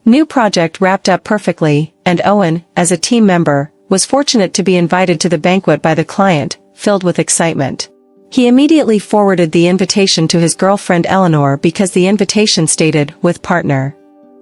New project wrapped up perfectly, and Owen, as a team member, was fortunate to be invited to the banquet by the client, filled with excitement. He immediately forwarded the invitation to his girlfriend Eleanor because the invitation stated, "with partner."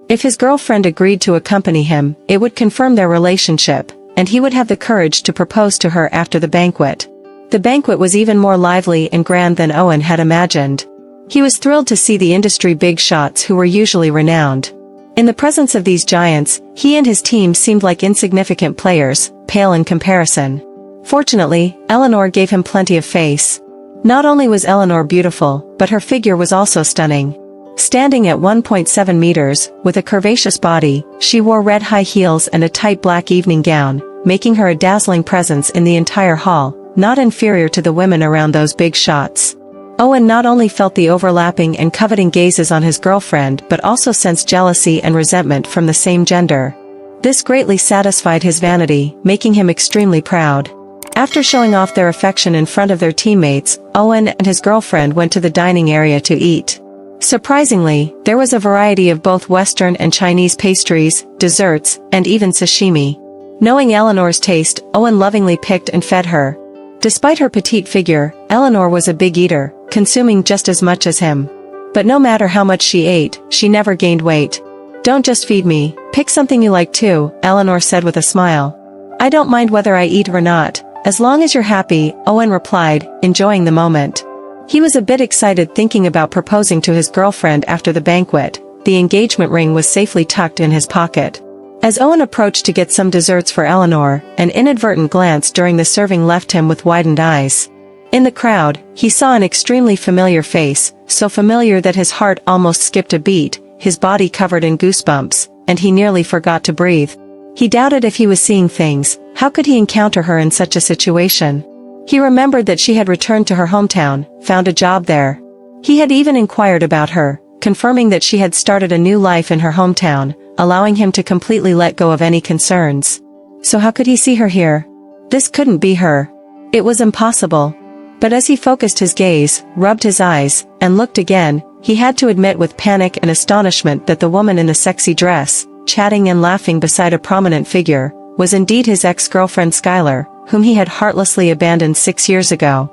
If his girlfriend agreed to accompany him, it would confirm their relationship, and he would have the courage to propose to her after the banquet. The banquet was even more lively and grand than Owen had imagined. He was thrilled to see the industry big shots who were usually renowned. In the presence of these giants, he and his team seemed like insignificant players, pale in comparison. Fortunately, Eleanor gave him plenty of face. Not only was Eleanor beautiful, but her figure was also stunning. Standing at 1.7 meters, with a curvaceous body, she wore red high heels and a tight black evening gown, making her a dazzling presence in the entire hall, not inferior to the women around those big shots. Owen not only felt the overlapping and coveting gazes on his girlfriend but also sensed jealousy and resentment from the same gender. This greatly satisfied his vanity, making him extremely proud. After showing off their affection in front of their teammates, Owen and his girlfriend went to the dining area to eat. Surprisingly, there was a variety of both Western and Chinese pastries, desserts, and even sashimi. Knowing Eleanor's taste, Owen lovingly picked and fed her. Despite her petite figure, Eleanor was a big eater, consuming just as much as him. But no matter how much she ate, she never gained weight. "Don't just feed me, pick something you like too," Eleanor said with a smile. "I don't mind whether I eat or not, as long as you're happy," Owen replied, enjoying the moment. He was a bit excited thinking about proposing to his girlfriend after the banquet. The engagement ring was safely tucked in his pocket. As Owen approached to get some desserts for Eleanor, an inadvertent glance during the serving left him with widened eyes. In the crowd, he saw an extremely familiar face, so familiar that his heart almost skipped a beat, his body covered in goosebumps, and he nearly forgot to breathe. He doubted if he was seeing things. How could he encounter her in such a situation? He remembered that she had returned to her hometown, found a job there. He had even inquired about her, confirming that she had started a new life in her hometown, allowing him to completely let go of any concerns. So how could he see her here? This couldn't be her. It was impossible. But as he focused his gaze, rubbed his eyes, and looked again, he had to admit with panic and astonishment that the woman in the sexy dress, chatting and laughing beside a prominent figure, was indeed his ex-girlfriend Skyler, whom he had heartlessly abandoned 6 years ago.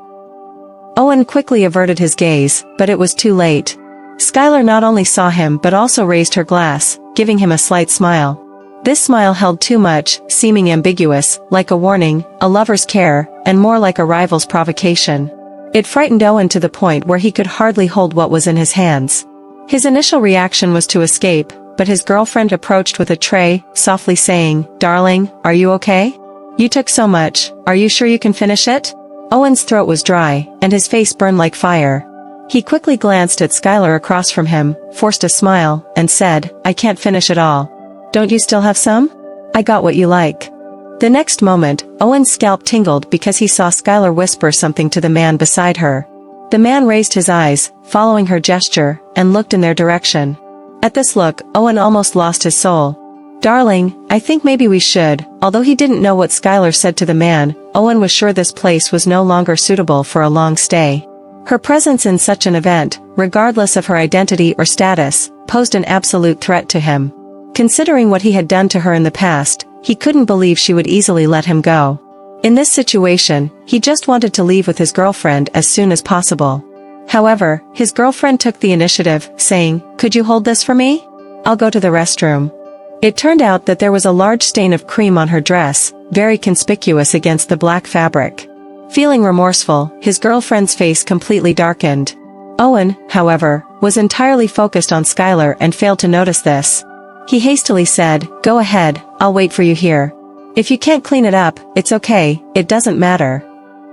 Owen quickly averted his gaze, but it was too late. Skyler not only saw him but also raised her glass, giving him a slight smile. This smile held too much, seeming ambiguous, like a warning, a lover's care, and more like a rival's provocation. It frightened Owen to the point where he could hardly hold what was in his hands. His initial reaction was to escape, but his girlfriend approached with a tray, softly saying, "Darling, are you okay? You took so much, are you sure you can finish it?" Owen's throat was dry, and his face burned like fire. He quickly glanced at Skyler across from him, forced a smile, and said, "I can't finish it all. Don't you still have some? I got what you like." The next moment, Owen's scalp tingled because he saw Skyler whisper something to the man beside her. The man raised his eyes, following her gesture, and looked in their direction. At this look, Owen almost lost his soul. "Darling, I think maybe we should." Although he didn't know what Skyler said to the man, Owen was sure this place was no longer suitable for a long stay. Her presence in such an event, regardless of her identity or status, posed an absolute threat to him. Considering what he had done to her in the past, he couldn't believe she would easily let him go. In this situation, he just wanted to leave with his girlfriend as soon as possible. However, his girlfriend took the initiative, saying, "Could you hold this for me? I'll go to the restroom." It turned out that there was a large stain of cream on her dress, very conspicuous against the black fabric. Feeling remorseful, his girlfriend's face completely darkened. Owen, however, was entirely focused on Skyler and failed to notice this. He hastily said, "Go ahead, I'll wait for you here. If you can't clean it up, it's okay, it doesn't matter."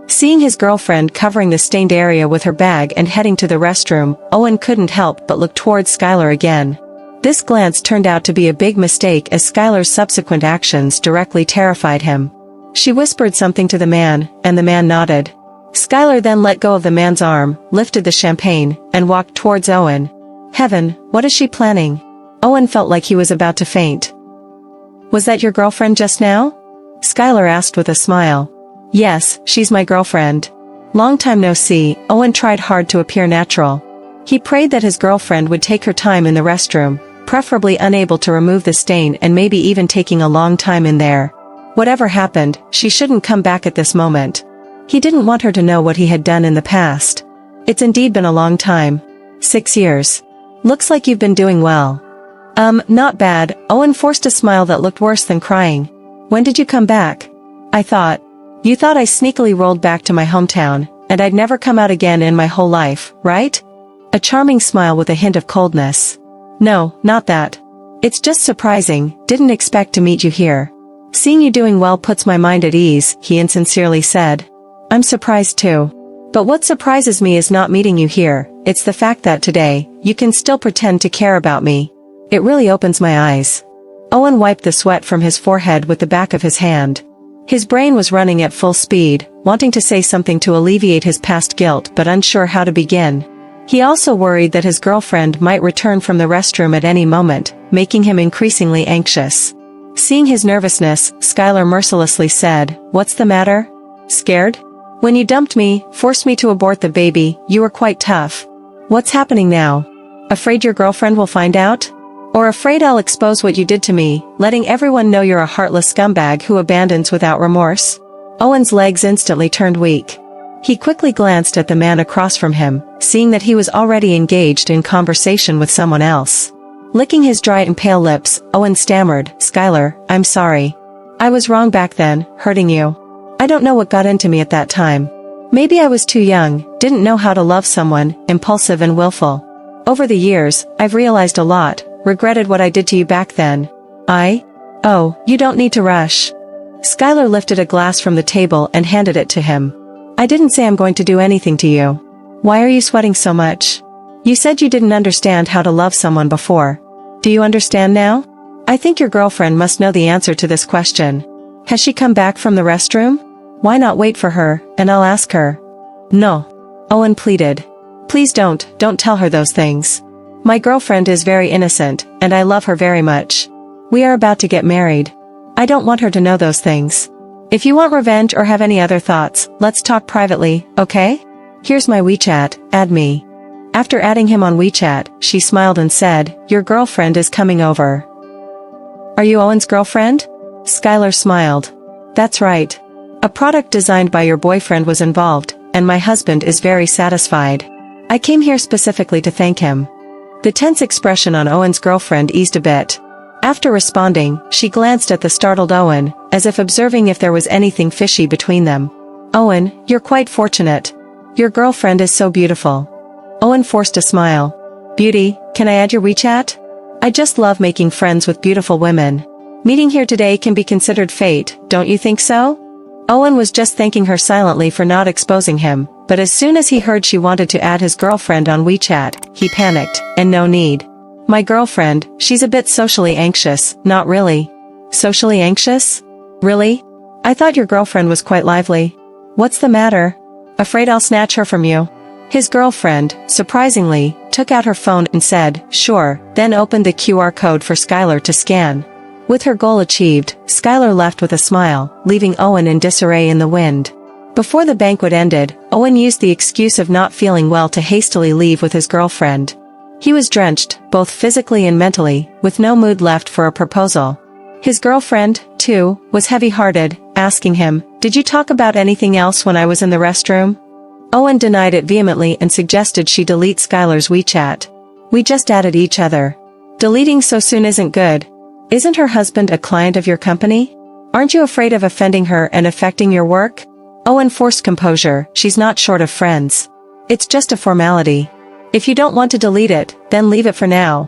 Seeing his girlfriend covering the stained area with her bag and heading to the restroom, Owen couldn't help but look towards Skyler again. This glance turned out to be a big mistake as Skyler's subsequent actions directly terrified him. She whispered something to the man, and the man nodded. Skyler then let go of the man's arm, lifted the champagne, and walked towards Owen. Heaven, what is she planning? Owen felt like he was about to faint. "Was that your girlfriend just now?" Skyler asked with a smile. "Yes, she's my girlfriend. Long time no see." Owen tried hard to appear natural. He prayed that his girlfriend would take her time in the restroom, preferably unable to remove the stain and maybe even taking a long time in there. Whatever happened, she shouldn't come back at this moment. He didn't want her to know what he had done in the past. It's indeed been a long time. 6 years. Looks like you've been doing well. Not bad. Owen forced a smile that looked worse than crying. When did you come back? You thought I sneakily rolled back to my hometown, and I'd never come out again in my whole life, right? A charming smile with a hint of coldness. No, not that. It's just surprising, didn't expect to meet you here. Seeing you doing well puts my mind at ease, he insincerely said. I'm surprised too. But what surprises me is not meeting you here, it's the fact that today, you can still pretend to care about me. It really opens my eyes. Owen wiped the sweat from his forehead with the back of his hand. His brain was running at full speed, wanting to say something to alleviate his past guilt but unsure how to begin. He also worried that his girlfriend might return from the restroom at any moment, making him increasingly anxious. Seeing his nervousness, Skyler mercilessly said, "What's the matter? Scared? When you dumped me, forced me to abort the baby, you were quite tough. What's happening now? Afraid your girlfriend will find out? Or afraid I'll expose what you did to me, letting everyone know you're a heartless scumbag who abandons without remorse?" Owen's legs instantly turned weak. He quickly glanced at the man across from him, seeing that he was already engaged in conversation with someone else. Licking his dry and pale lips, Owen stammered, "Skyler, I'm sorry. I was wrong back then, hurting you. I don't know what got into me at that time. Maybe I was too young, didn't know how to love someone, impulsive and willful. Over the years, I've realized a lot, regretted what I did to you back then. Oh, you don't need to rush." Skyler lifted a glass from the table and handed it to him. "I didn't say I'm going to do anything to you. Why are you sweating so much? You said you didn't understand how to love someone before. Do you understand now? I think your girlfriend must know the answer to this question. Has she come back from the restroom? Why not wait for her, and I'll ask her." "No," Owen pleaded. "Please don't tell her those things. My girlfriend is very innocent, and I love her very much. We are about to get married. I don't want her to know those things. If you want revenge or have any other thoughts, let's talk privately, okay? Here's my WeChat, add me." After adding him on WeChat, she smiled and said, "Your girlfriend is coming over." "Are you Owen's girlfriend?" Skyler smiled. "That's right. A product designed by your boyfriend was involved, and my husband is very satisfied. I came here specifically to thank him." The tense expression on Owen's girlfriend eased a bit. After responding, she glanced at the startled Owen, as if observing if there was anything fishy between them. "Owen, you're quite fortunate. Your girlfriend is so beautiful." Owen forced a smile. "Beauty, can I add your WeChat? I just love making friends with beautiful women. Meeting here today can be considered fate, don't you think so?" Owen was just thanking her silently for not exposing him, but as soon as he heard she wanted to add his girlfriend on WeChat, he panicked, and no need. "My girlfriend, she's a bit socially anxious, not really." "Socially anxious? Really? I thought your girlfriend was quite lively. What's the matter? Afraid I'll snatch her from you?" His girlfriend, surprisingly, took out her phone and said, "Sure," then opened the QR code for Skyler to scan. With her goal achieved, Skyler left with a smile, leaving Owen in disarray in the wind. Before the banquet ended, Owen used the excuse of not feeling well to hastily leave with his girlfriend. He was drenched, both physically and mentally, with no mood left for a proposal. His girlfriend, too, was heavy-hearted, asking him, "Did you talk about anything else when I was in the restroom?" Owen denied it vehemently and suggested she delete Skyler's WeChat. "We just added each other. Deleting so soon isn't good. Isn't her husband a client of your company? Aren't you afraid of offending her and affecting your work?" Owen forced composure, "She's not short of friends. It's just a formality. If you don't want to delete it, then leave it for now."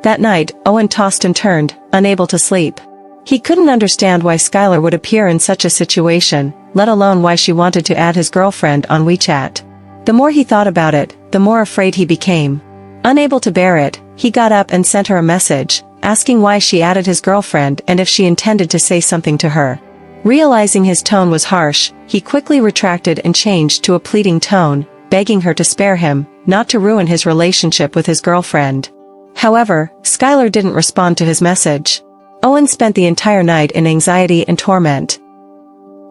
That night, Owen tossed and turned, unable to sleep. He couldn't understand why Skyler would appear in such a situation, let alone why she wanted to add his girlfriend on WeChat. The more he thought about it, the more afraid he became. Unable to bear it, he got up and sent her a message, asking why she added his girlfriend and if she intended to say something to her. Realizing his tone was harsh, he quickly retracted and changed to a pleading tone, begging her to spare him, not to ruin his relationship with his girlfriend. However, Skyler didn't respond to his message. Owen spent the entire night in anxiety and torment.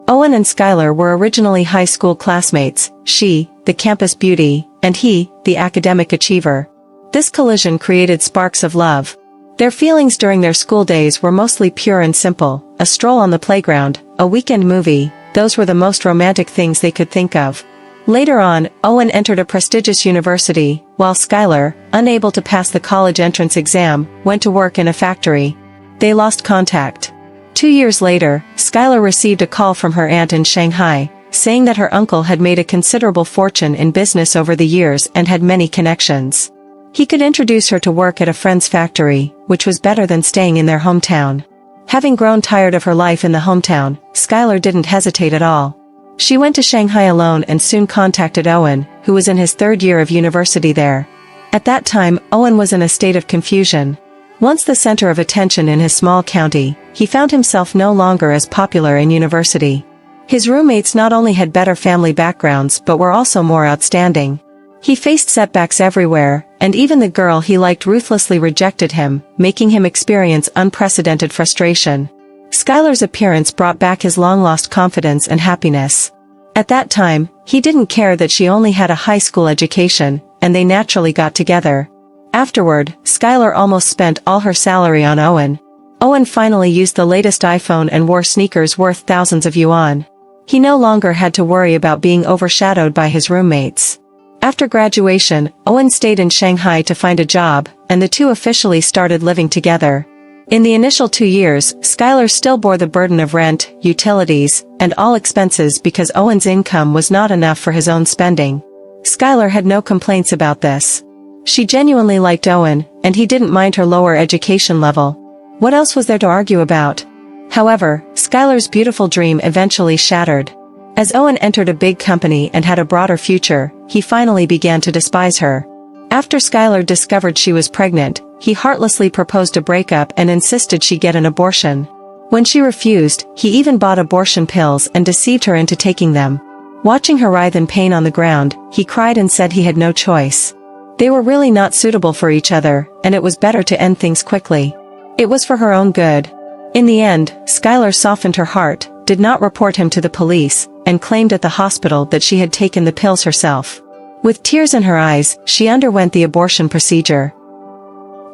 Owen and Skyler were originally high school classmates, she, the campus beauty, and he, the academic achiever. This collision created sparks of love. Their feelings during their school days were mostly pure and simple: a stroll on the playground, a weekend movie. Those were the most romantic things they could think of. Later on, Owen entered a prestigious university, while Skyler, unable to pass the college entrance exam, went to work in a factory. They lost contact. 2 years later, Skyler received a call from her aunt in Shanghai, saying that her uncle had made a considerable fortune in business over the years and had many connections. He could introduce her to work at a friend's factory, which was better than staying in their hometown. Having grown tired of her life in the hometown, Skyler didn't hesitate at all. She went to Shanghai alone and soon contacted Owen, who was in his 3rd year of university there. At that time, Owen was in a state of confusion. Once the center of attention in his small county, he found himself no longer as popular in university. His roommates not only had better family backgrounds but were also more outstanding. He faced setbacks everywhere, and even the girl he liked ruthlessly rejected him, making him experience unprecedented frustration. Skyler's appearance brought back his long-lost confidence and happiness. At that time, he didn't care that she only had a high school education, and they naturally got together. Afterward, Skyler almost spent all her salary on Owen. Owen finally used the latest iPhone and wore sneakers worth thousands of yuan. He no longer had to worry about being overshadowed by his roommates. After graduation, Owen stayed in Shanghai to find a job, and the two officially started living together. In the initial 2 years, Skyler still bore the burden of rent, utilities, and all expenses because Owen's income was not enough for his own spending. Skyler had no complaints about this. She genuinely liked Owen, and he didn't mind her lower education level. What else was there to argue about? However, Skyler's beautiful dream eventually shattered. As Owen entered a big company and had a broader future, he finally began to despise her. After Skyler discovered she was pregnant, he heartlessly proposed a breakup and insisted she get an abortion. When she refused, he even bought abortion pills and deceived her into taking them. Watching her writhe in pain on the ground, he cried and said he had no choice. They were really not suitable for each other, and it was better to end things quickly. It was for her own good. In the end, Skyler softened her heart, did not report him to the police, and claimed at the hospital that she had taken the pills herself. With tears in her eyes, she underwent the abortion procedure.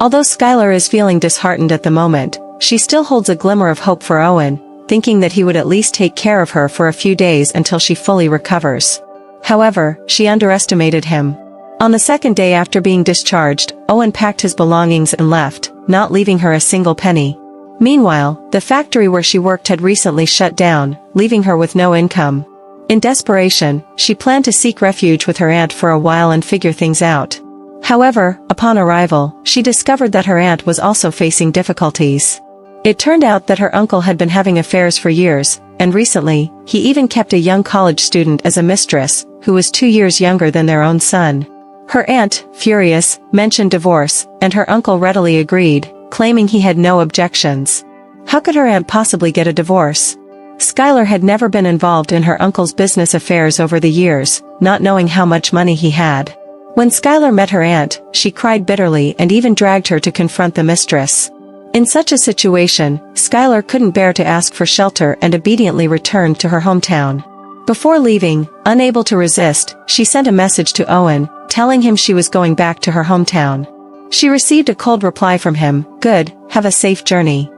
Although Skyler is feeling disheartened at the moment, she still holds a glimmer of hope for Owen, thinking that he would at least take care of her for a few days until she fully recovers. However, she underestimated him. On the 2nd day after being discharged, Owen packed his belongings and left, not leaving her a single penny. Meanwhile, the factory where she worked had recently shut down, leaving her with no income. In desperation, she planned to seek refuge with her aunt for a while and figure things out. However, upon arrival, she discovered that her aunt was also facing difficulties. It turned out that her uncle had been having affairs for years, and recently, he even kept a young college student as a mistress, who was 2 years younger than their own son. Her aunt, furious, mentioned divorce, and her uncle readily agreed, claiming he had no objections. How could her aunt possibly get a divorce? Skyler had never been involved in her uncle's business affairs over the years, not knowing how much money he had. When Skyler met her aunt, she cried bitterly and even dragged her to confront the mistress. In such a situation, Skyler couldn't bear to ask for shelter and obediently returned to her hometown. Before leaving, unable to resist, she sent a message to Owen, telling him she was going back to her hometown. She received a cold reply from him, "Good, have a safe journey."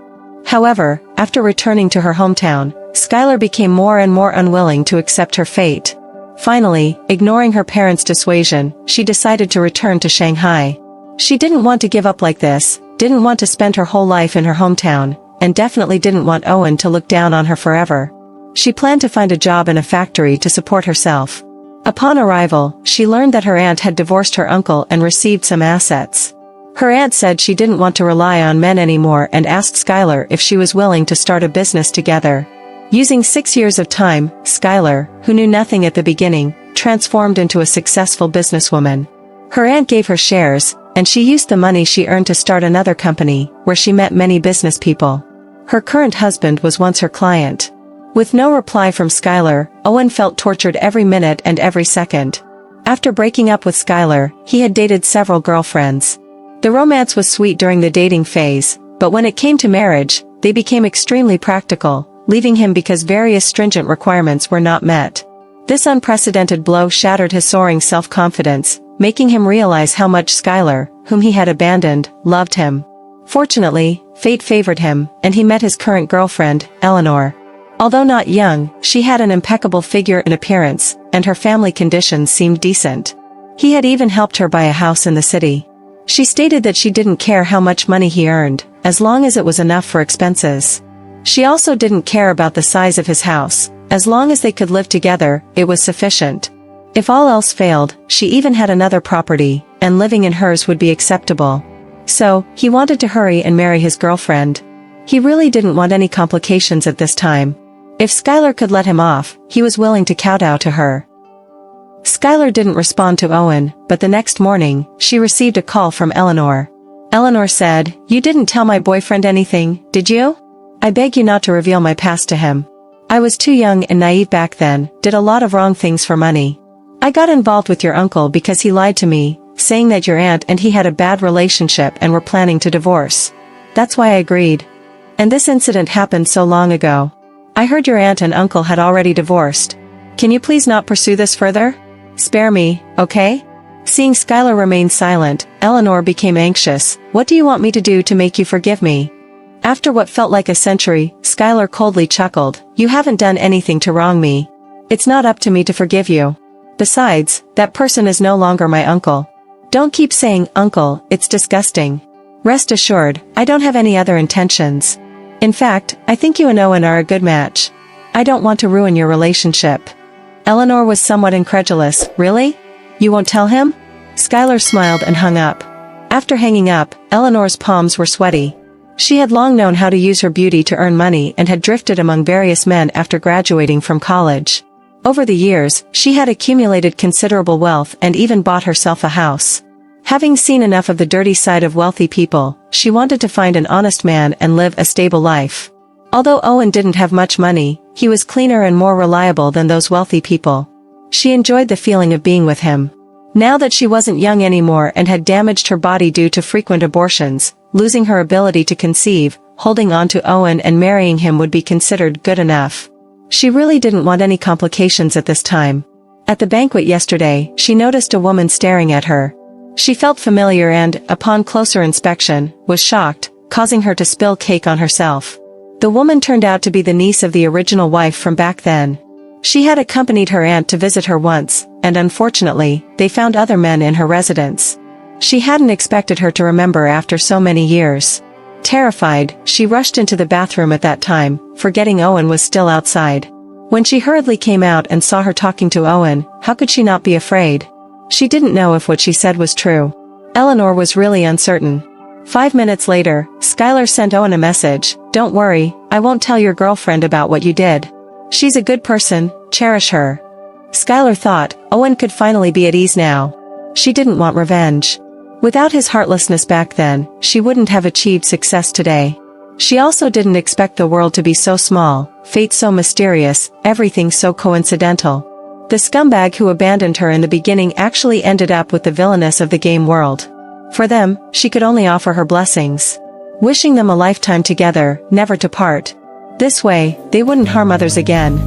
However, after returning to her hometown, Skyler became more and more unwilling to accept her fate. Finally, ignoring her parents' dissuasion, she decided to return to Shanghai. She didn't want to give up like this, didn't want to spend her whole life in her hometown, and definitely didn't want Owen to look down on her forever. She planned to find a job in a factory to support herself. Upon arrival, she learned that her aunt had divorced her uncle and received some assets. Her aunt said she didn't want to rely on men anymore and asked Skyler if she was willing to start a business together. Using 6 years of time, Skyler, who knew nothing at the beginning, transformed into a successful businesswoman. Her aunt gave her shares, and she used the money she earned to start another company, where she met many business people. Her current husband was once her client. With no reply from Skyler, Owen felt tortured every minute and every second. After breaking up with Skyler, he had dated several girlfriends. The romance was sweet during the dating phase, but when it came to marriage, they became extremely practical, leaving him because various stringent requirements were not met. This unprecedented blow shattered his soaring self-confidence, making him realize how much Skyler, whom he had abandoned, loved him. Fortunately, fate favored him, and he met his current girlfriend, Eleanor. Although not young, she had an impeccable figure and appearance, and her family conditions seemed decent. He had even helped her buy a house in the city. She stated that she didn't care how much money he earned, as long as it was enough for expenses. She also didn't care about the size of his house, as long as they could live together, it was sufficient. If all else failed, she even had another property, and living in hers would be acceptable. So, he wanted to hurry and marry his girlfriend. He really didn't want any complications at this time. If Skyler could let him off, he was willing to kowtow to her. Skyler didn't respond to Owen, but the next morning, she received a call from Eleanor. Eleanor said, "You didn't tell my boyfriend anything, did you? I beg you not to reveal my past to him. I was too young and naive back then, did a lot of wrong things for money. I got involved with your uncle because he lied to me, saying that your aunt and he had a bad relationship and were planning to divorce. That's why I agreed. And this incident happened so long ago. I heard your aunt and uncle had already divorced. Can you please not pursue this further? Spare me, okay?" Seeing Skyler remain silent, Eleanor became anxious. "What do you want me to do to make you forgive me?" After what felt like a century, Skyler coldly chuckled, "You haven't done anything to wrong me. It's not up to me to forgive you. Besides, that person is no longer my uncle. Don't keep saying uncle, it's disgusting. Rest assured, I don't have any other intentions. In fact, I think you and Owen are a good match. I don't want to ruin your relationship." Eleanor was somewhat incredulous. "Really? You won't tell him?" Skyler smiled and hung up. After hanging up, Eleanor's palms were sweaty. She had long known how to use her beauty to earn money and had drifted among various men after graduating from college. Over the years, she had accumulated considerable wealth and even bought herself a house. Having seen enough of the dirty side of wealthy people, she wanted to find an honest man and live a stable life. Although Owen didn't have much money, he was cleaner and more reliable than those wealthy people. She enjoyed the feeling of being with him. Now that she wasn't young anymore and had damaged her body due to frequent abortions, losing her ability to conceive, holding on to Owen and marrying him would be considered good enough. She really didn't want any complications at this time. At the banquet yesterday, she noticed a woman staring at her. She felt familiar and, upon closer inspection, was shocked, causing her to spill cake on herself. The woman turned out to be the niece of the original wife from back then. She had accompanied her aunt to visit her once, and unfortunately, they found other men in her residence. She hadn't expected her to remember after so many years. Terrified, she rushed into the bathroom at that time, forgetting Owen was still outside. When she hurriedly came out and saw her talking to Owen, how could she not be afraid? She didn't know if what she said was true. Eleanor was really uncertain. 5 minutes later, Skyler sent Owen a message, "Don't worry, I won't tell your girlfriend about what you did. She's a good person, cherish her." Skyler thought, Owen could finally be at ease now. She didn't want revenge. Without his heartlessness back then, she wouldn't have achieved success today. She also didn't expect the world to be so small, fate so mysterious, everything so coincidental. The scumbag who abandoned her in the beginning actually ended up with the villainess of the game world. For them, she could only offer her blessings. Wishing them a lifetime together, never to part. This way, they wouldn't harm others again.